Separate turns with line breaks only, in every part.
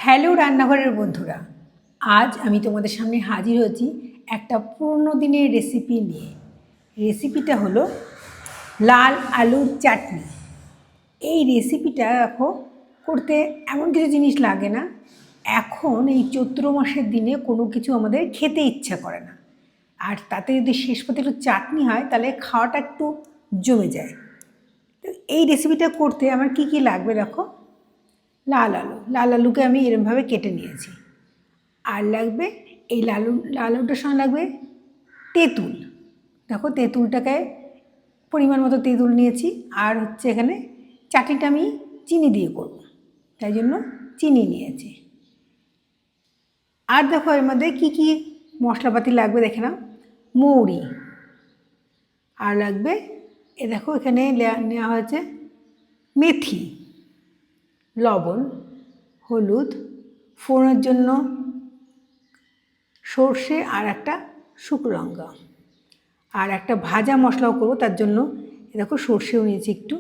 Hello রান্নাঘরের বন্ধুরা, আজ আমি তোমাদের সামনে হাজির হয়েছি একটা পুরনো দিনের রেসিপি নিয়ে। রেসিপিটা হলো লাল আলুর চাটনি। এই রেসিপিটা দেখো করতে এমন কিছু জিনিস লাগে না। এখন এই চৈত্র মাসের দিনে কোনো কিছু আমাদের খেতে ইচ্ছা করে না, আর তাতে যদি শেষ পাতে একটু চাটনি হয় তাহলে খাওয়াটা একটু জমে যায়। তো এই রেসিপিটা করতে আমার কি কি লাগবে দেখো। লাল আলুকে আমি এরমভাবে কেটে নিয়েছি। আর লাগবে এই লাল আলুটার সঙ্গে লাগবে তেঁতুল। দেখো তেঁতুলটাকে পরিমাণ মতো তেঁতুল নিয়েছি। আর হচ্ছে এখানে চাটনিটা আমি চিনি দিয়ে করব, তাই জন্য চিনি নিয়েছি। আর দেখো এর মধ্যে কী কী মশলাপাতি লাগবে দেখে নাও। মৌরি, আর লাগবে এ দেখো এখানে নেওয়া হয়েছে মেথি, লবণ, হলুদ, ফোড়নের জন্য সর্ষে আর একটা শুকনো লঙ্কা, আর একটা ভাজা মশলাও করবো তার জন্য দেখো সর্ষেও নিয়েছি একটু,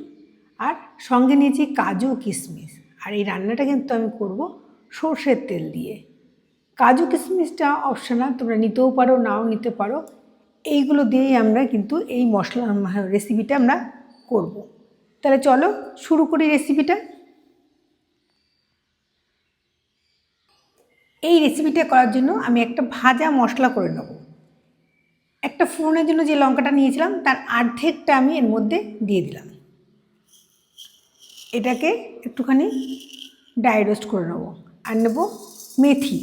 আর সঙ্গে নিয়েছি কাজু কিশমিশ। আর এই রান্নাটা কিন্তু আমি করব সর্ষের তেল দিয়ে। কাজু কিশমিশটা অপশনাল, তোমরা নিতেও পারো নাও নিতে পারো। এইগুলো দিয়েই আমরা কিন্তু এই মশলা রেসিপিটা আমরা করব। তাহলে চলো শুরু করি রেসিপিটা। এই রেসিপিটা করার জন্য আমি একটা ভাজা মশলা করে নেব। একটা ফোড়নের জন্য যে লঙ্কাটা নিয়েছিলাম তার অর্ধেকটা আমি এর মধ্যে দিয়ে দিলাম। এটাকে একটুখানি ড্রাই রোস্ট করে নেব। আর নেব মেথি,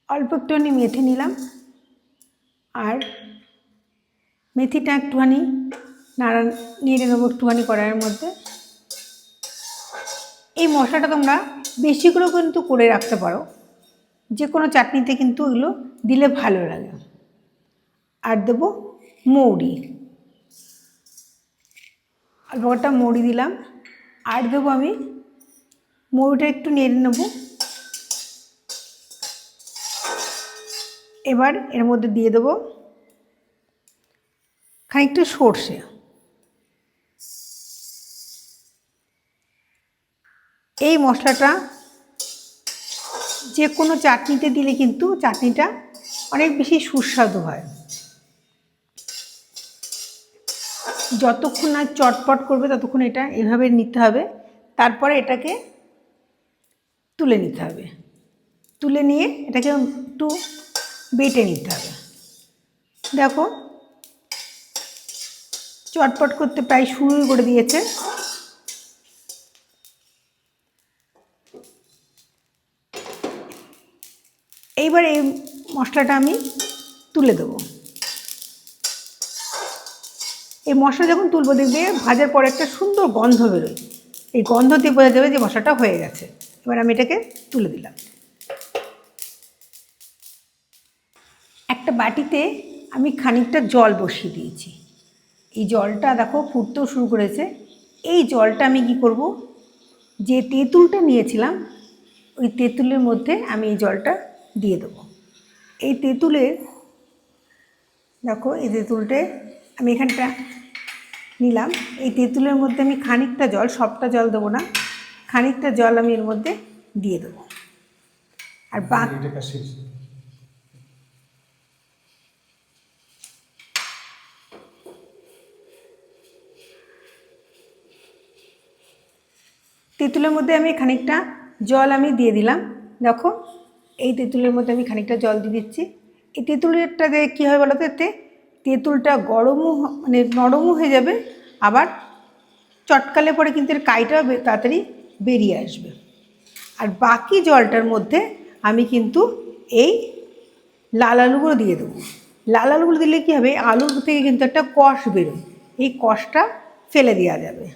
অল্প একটুখানি মেথি নিলাম। আর মেথিটা একটুখানি নেড়ে নেবো একটুখানি কড়াইয়ের মধ্যে। এই মশলাটা তোমরা বেশি করেও কিন্তু করে রাখতে পারো, যে কোনো চাটনিতে কিন্তু এগুলো দিলে ভালো লাগে। আর দেবো মৌরি, অল্প কটা মৌরি দিলাম। আর দেবো আমি মৌরিটা একটু নেড়ে নেব। এবার এর মধ্যে দিয়ে দেবো খানিকটা সর্ষে। এই মশলাটা যে কোনো চাটনিতে দিলে কিন্তু চাটনিটা অনেক বেশি সুস্বাদু হয়। যতক্ষণ না চটপট করবে ততক্ষণ এটা এভাবে নিতে হবে। তারপরে এটাকে তুলে নিতে হবে। তুলে নিয়ে এটাকে একটু বেটে নিতে হবে। দেখো চটপট করতে প্রায় শুরু করে দিয়েছে। এইবার এই মশলাটা আমি তুলে দেবো। এই মশলা যখন তুলবো দেখবে ভাজার পর একটা সুন্দর গন্ধ বেরোয়। এই গন্ধ দিয়ে বোঝা যাবে যে মশলাটা হয়ে গেছে। এবার আমি এটাকে তুলে দিলাম। একটা বাটিতে আমি খানিকটা জল বসিয়ে দিয়েছি। এই জলটা দেখো ফুটতেও শুরু করেছে। এই জলটা আমি কি করব, যে তেঁতুলটা নিয়েছিলাম ওই তেঁতুলের মধ্যে আমি এই জলটা দিয়ে দেবো। এই তেঁতুলের দেখো এই তেঁতুলটা আমি এখানটা নিলাম। এই তেঁতুলের মধ্যে আমি খানিকটা জল, সবটা জল দেবো না, খানিকটা জল আমি এর মধ্যে দিয়ে দেবো। আর বাকি তেঁতুলের মধ্যে আমি খানিকটা জল আমি দিয়ে দিলাম। দেখো এই তেঁতুলের মধ্যে আমি খানিকটা জল দিয়ে দিচ্ছি। এই তেঁতুলেরটা দিয়ে কী হয় বলো তো, এতে তেঁতুলটা গরমও মানে নরমও হয়ে যাবে, আবার চটকালে পরে কিন্তু এর কাইটাও তাড়াতাড়ি বেরিয়ে আসবে। আর বাকি জলটার মধ্যে আমি কিন্তু এই লাল আলুগুলো দিয়ে দেবো। লাল আলুগুলো দিলে কী হবে, আলুর থেকে কিন্তু একটা কষ বেরোয়, এই কষটা ফেলে দেওয়া যাবে।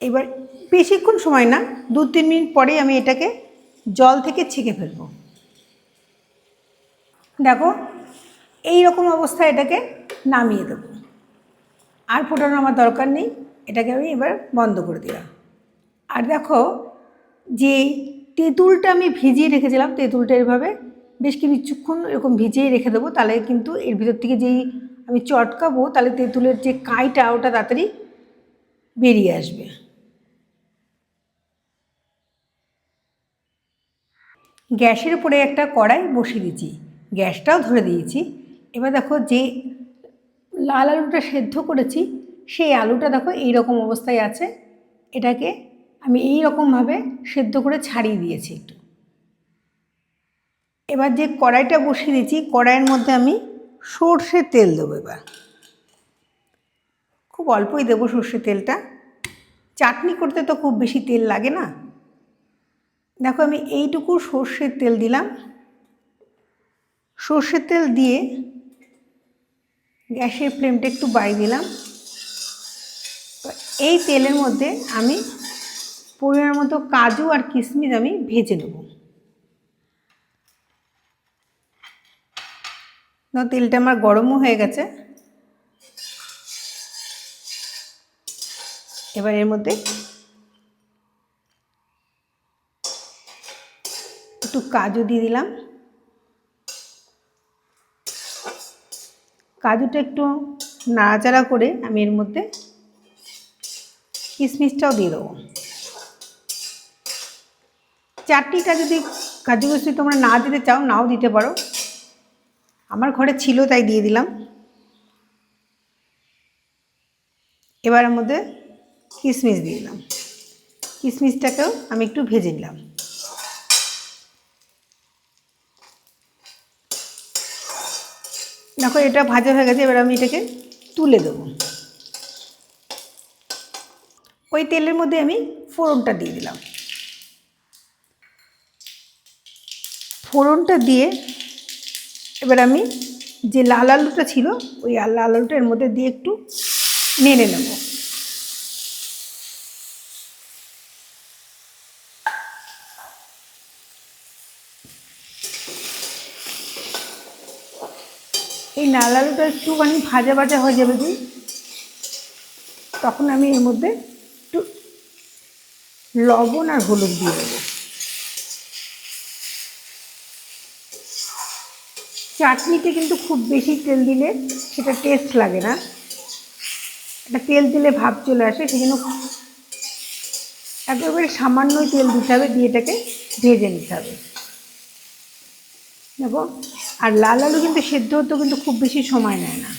এবার বেশিক্ষণ সময় না, 2-3 মিনিট পরেই আমি এটাকে জল থেকে ছেঁকে ফেলবো। দেখো এই রকম অবস্থায় এটাকে নামিয়ে দেবো। আর ফোটানো আমার দরকার নেই, এটাকে আমি এবার বন্ধ করে দিলাম। আর দেখো যে তেঁতুলটা আমি ভিজিয়ে রেখেছিলাম, তেঁতুলটা এভাবে বেশ কিছুক্ষণ এরকম ভিজিয়ে রেখে দেবো। তাহলে কিন্তু এর ভিতর থেকে যেই আমি চটকাবো তাহলে তেঁতুলের যে কাইটা ওটা তাড়াতাড়ি বেরিয়ে আসবে। গ্যাসের উপরে একটা কড়াই বসিয়ে দিয়েছি, গ্যাসটাও ধরে দিয়েছি। এবার দেখো যে লাল আলুটা সেদ্ধ করেছি সেই আলুটা দেখো এই রকম অবস্থায় আছে। এটাকে আমি এই রকমভাবে সেদ্ধ করে ছাড়িয়ে দিয়েছি একটু। এবার যে কড়াইটা বসিয়ে দিয়েছি কড়াইয়ের মধ্যে আমি সর্ষের তেল দেবো। এবার খুব অল্পই দেবো সর্ষের তেলটা, চাটনি করতে তো খুব বেশি তেল লাগে না। দেখো আমি এইটুকু সর্ষের তেল দিলাম। সর্ষের তেল দিয়ে গ্যাসের ফ্লেমটা একটু বাড়িয়ে দিলাম। এই তেলের মধ্যে আমি পরিমাণ মতো কাজু আর কিশমিশ আমি ভেজে নেব। তেলটা আমার গরমও হয়ে গেছে। এবার এর মধ্যে একটু কাজু দিয়ে দিলাম। কাজুটা একটু নাড়াচাড়া করে আমি এর মধ্যে কিশমিশটাও দিয়ে দেবো। চাটনিটা যদি কাজু কিশমিশ তোমরা না দিতে চাও নাও দিতে পারো, আমার ঘরে ছিল তাই দিয়ে দিলাম। এবার এর মধ্যে কিশমিশ দিয়ে দিলাম। কিশমিশটাকেও আমি একটু ভেজে নিলাম। দেখো এটা ভাজা হয়ে গেছে। এবার আমি এটাকে তুলে দেবো। ওই তেলের মধ্যে আমি ফোড়নটা দিয়ে দিলাম। ফোড়নটা দিয়ে এবার আমি যে লাল আলুটা ছিল ওই লাল আলুটা এর মধ্যে দিয়ে একটু নেড়ে নেব। এই লাল আলুটা একটুখানি ভাজা ভাজা হয়ে যাবে যে তখন আমি এর মধ্যে একটু লবণ আর হলুদ দিয়ে দেবো। চাটনিতে কিন্তু খুব বেশি তেল দিলে সেটা টেস্ট লাগে না, এটা তেল দিলে ভাব চলে আসে, সেই জন্য একেবারে সামান্যই তেল দিতে হবে, দিয়ে এটাকে ভেজে নিতে হবে। দেখো আর লাল আলু কিন্তু সেদ্ধ হতে কিন্তু খুব বেশি সময় নেয় না,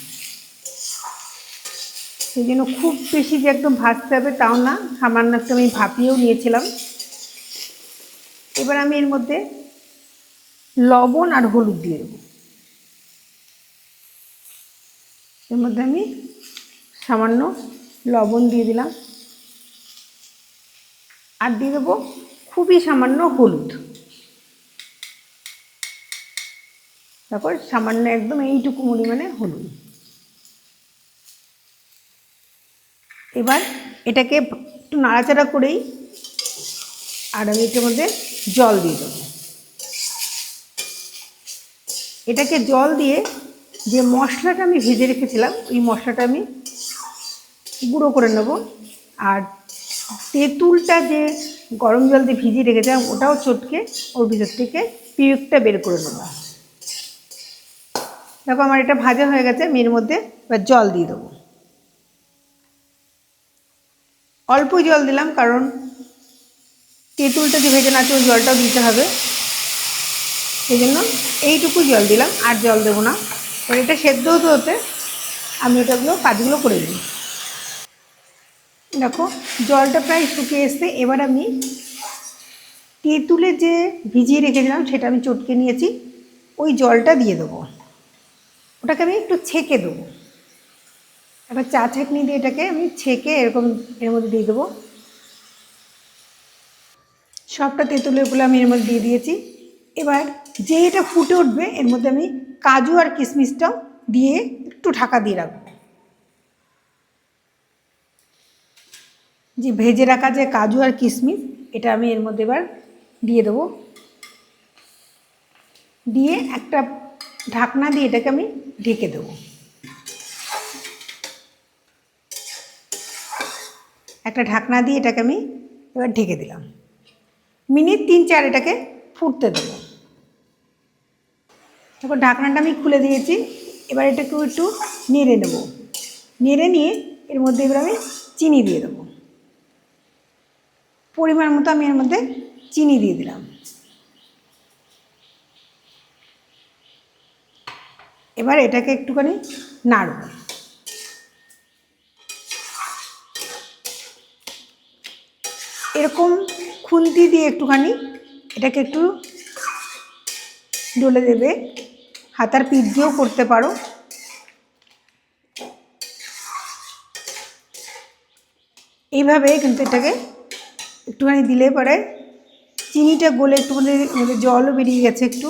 সেই জন্য খুব বেশি যে একদম ভাজতে হবে তাও না, সামান্য একটু আমি ভাপিয়েও নিয়েছিলাম। এবার আমি এর মধ্যে লবণ আর হলুদ দিয়ে দেবো। এর মধ্যে আমি সামান্য লবণ দিয়ে দিলাম আর দিয়ে দেবো খুবই সামান্য হলুদ। তারপর সামান্য একদম এইটুকু পরিমাণে হলুদ। এবার এটাকে একটু নাড়াচাড়া করেই আর আমি এটার মধ্যে জল দিয়ে দেবো। এটাকে জল দিয়ে যে মশলাটা আমি ভেজে রেখেছিলাম ওই মশলাটা আমি গুঁড়ো করে নেব। আর তেঁতুলটা যে গরম জল দিয়ে ভিজিয়ে রেখেছিলাম ওটাও চটকে ওর ভিতর থেকে পিউকটা বের করে নেব। দেখো আমার এটা ভাজা হয়ে গেছে। আমি এর মধ্যে এবার জল দিয়ে দেবো। অল্প জল দিলাম কারণ তেঁতুলটা যে ভেজে আছে ওই জলটাও দিতে হবে, সেই জন্য এইটুকু জল দিলাম, আর জল দেবো না। এবার এটা সেদ্ধ হতে হতে আমি এটাগুলো কাজগুলো করে নিই। দেখো জলটা প্রায় শুকিয়ে এসছে। এবার আমি তেঁতুলে যে ভিজিয়ে রেখেছিলাম সেটা আমি চটকে নিয়েছি, ওই জলটা দিয়ে দেবো। ওটাকে আমি একটু ছেঁকে দেবো। এবার চা ছাঁকনি দিয়ে এটাকে আমি ছেঁকে এরকম এর মধ্যে দিয়ে দেবো। সবটা তেঁতুলেরগুলো আমি এর মধ্যে দিয়ে দিয়েছি। এবার যে এটা ফুটে উঠবে এর মধ্যে আমি কাজু আর কিশমিশটাও দিয়ে একটু ঢাকা দিয়ে রাখবো। যে ভেজে রাখা যে কাজু আর কিশমিশ এটা আমি এর মধ্যে এবার দিয়ে দেবো। দিয়ে একটা ঢাকনা দিয়ে এটাকে আমি ঢেকে দেবো। একটা ঢাকনা দিয়ে এটাকে আমি এবার ঢেকে দিলাম। মিনিট 3-4 এটাকে ফুটতে দেবো। তারপর ঢাকনাটা আমি খুলে দিয়েছি। এবার এটাকেও একটু নেড়ে নেব। নেড়ে নিয়ে এর মধ্যে এবার আমি চিনি দিয়ে দেবো। পরিমাণ মতো আমি এর মধ্যে চিনি দিয়ে দিলাম। এবার এটাকে একটুখানি নাড়ব। এরকম খুন্তি দিয়ে একটুখানি এটাকে একটু ডলে দেবে, হাতার পিঠ দিয়েও করতে পারো। এইভাবে কিন্তু এটাকে একটুখানি দিলে পরে চিনিটা গলে একটুখানি জলও বেরিয়ে গেছে একটু।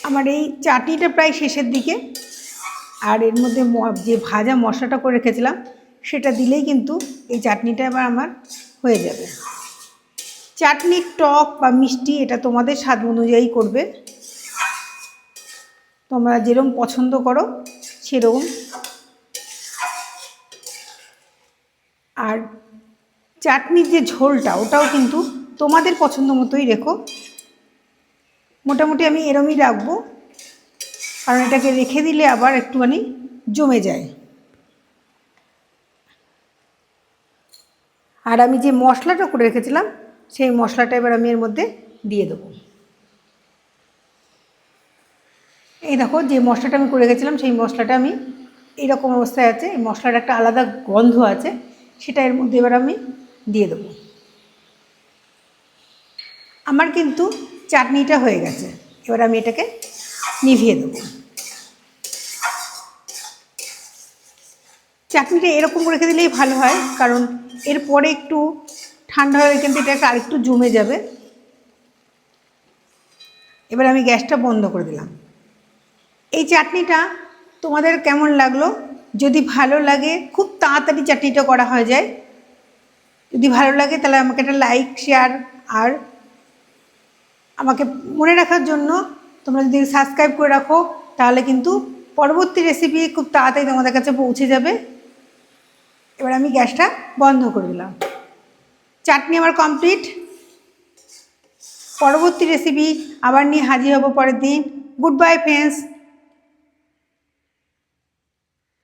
আমার এই চাটনিটা প্রায় শেষের দিকে, আর এর মধ্যে যে ভাজা মশলাটা করে রেখেছিলাম সেটা দিলেই কিন্তু এই চাটনিটা এবার আমার হয়ে যাবে। চাটনি টক বা মিষ্টি এটা তোমাদের স্বাদ অনুযায়ী করবে, তোমরা যেরকম পছন্দ করো সেরকম। আর চাটনির যে ঝোলটা ওটাও কিন্তু তোমাদের পছন্দ মতোই রেখো। মোটামুটি আমি এরমই রাখবো, কারণ এটাকে রেখে দিলে আবার একটুখানি জমে যায়। আর আমি যে মশলাটা করে রেখেছিলাম সেই মশলাটা এবার আমি এর মধ্যে দিয়ে দেবো। এই দেখো যে মশলাটা আমি করে রেখেছিলাম সেই মশলাটা আমি এইরকম অবস্থায় আছে, এই মশলার একটা আলাদা গন্ধ আছে, সেটা এর মধ্যে এবার আমি দিয়ে দেবো। আমার কিন্তু চাটনিটা হয়ে গেছে, এবার আমি এটাকে নিভিয়ে দেবো। চাটনিটা এরকম রেখে দিলেই ভালো হয়, কারণ এরপরে একটু ঠান্ডা হয়ে কিন্তু এটাকে আরেকটু জমে যাবে। এবার আমি গ্যাসটা বন্ধ করে দিলাম। এই চাটনিটা তোমাদের কেমন লাগলো? যদি ভালো লাগে, খুব তাড়াতাড়ি চাটনিটা করা হয়ে যায়। যদি ভালো লাগে তাহলে আমাকে একটা লাইক, শেয়ার, আর আমাকে মনে রাখার জন্য তোমরা যদি সাবস্ক্রাইব করে রাখো তাহলে কিন্তু পরবর্তী রেসিপি খুব তাড়াতাড়ি তোমাদের কাছে পৌঁছে যাবে। এবার আমি গ্যাসটা বন্ধ করে দিলাম। চাটনি আমার কমপ্লিট। পরবর্তী রেসিপি আবার নিয়ে হাজির হব পরের দিন। Good bye friends.